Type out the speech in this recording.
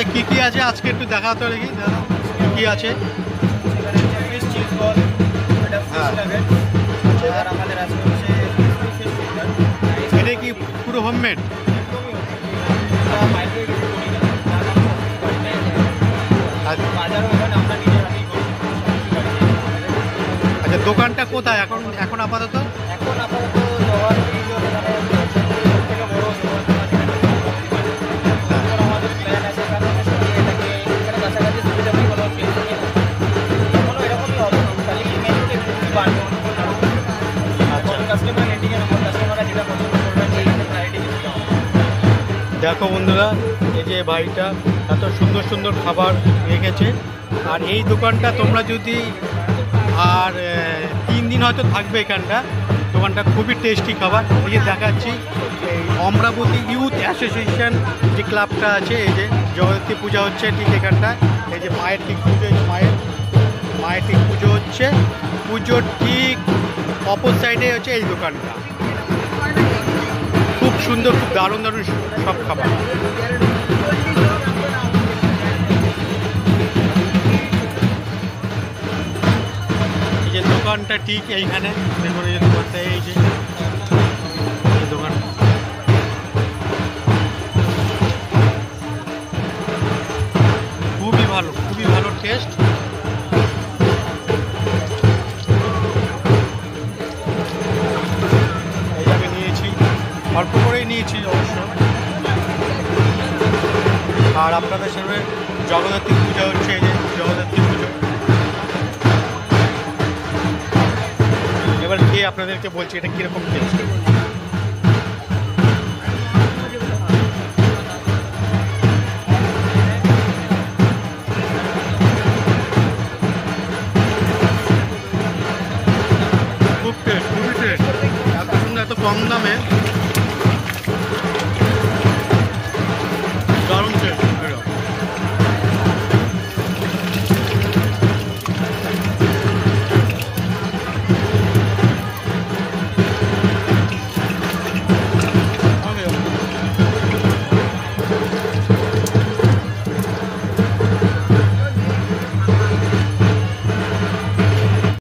আচ্ছা কি কি আছে আজকে একটু দেখাতে দেখি কি কি আছে। ফিশ চিজ বল, এটা ফিশ নাগেট, আর আমাদের আছে হচ্ছে ফিশ ফিঙ্গার। এটা কি পুরো হোমমেড? বাজারও এখানে আমরা নিজের হাতেই করি। আচ্ছা দোকানটা কোথায় এখন এখন আপাতত? এখন আপাতত জওয়ার ব্রিজ মানে থেকে বড় আমাদের প্ল্যান আছে কারণ এটাকে এখানে কাছাকাছি সুবিধাগুলি ভালো ফেলতে নিয়ে এখনও এরকমই হবে খালি মেনুটা একটু বাড়বে কাস্টমার রেটিংয়ে কাস্টমাররা যেটা পছন্দ করবেন সেইখানে ভ্যারাইটি বেশি হবে। দেখো বন্ধুরা এই যে বাড়িটা এত সুন্দর সুন্দর খাবার রেখেছে। আর এই দোকানটা তোমরা যদি আর 3 দিন হয়তো থাকবে এখানটা, দোকানটা খুবই টেস্টি খাবার। এই যে দেখাচ্ছি এই অমরাবতী ইউথ অ্যাসোসিয়েশন যে ক্লাবটা আছে, এই যে জগদ্ধাত্রী পূজা হচ্ছে ঠিক এখানটা। এই যে মায়ের ঠিক পুজো, মায়ের ঠিক পুজো হচ্ছে, পুজোর ঠিক অপর সাইডে হচ্ছে এই দোকানটা। খুব সুন্দর, খুব দারুণ দারুণ সব খাবার। এই যে দোকানটা ঠিক এইখানে দেখুন, এই যে দোকানটা, এই যে দোকান খুবই ভালো, খুবই ভালো টেস্ট। এই যে আমি নিয়েছি, অল্প করেই নিয়েছি অবশ্য। আর আপনাদের সামনে জগদ্ধাত্রী পূজা হচ্ছে, এই যে জগদ্ধাত্রী পুজো। এবার খেয়ে আপনাদেরকে বলছি এটা কীরকম টেস্ট। খুব টেস্ট, খুবই টেস্ট, এত সুন্দর, এত কম দামে।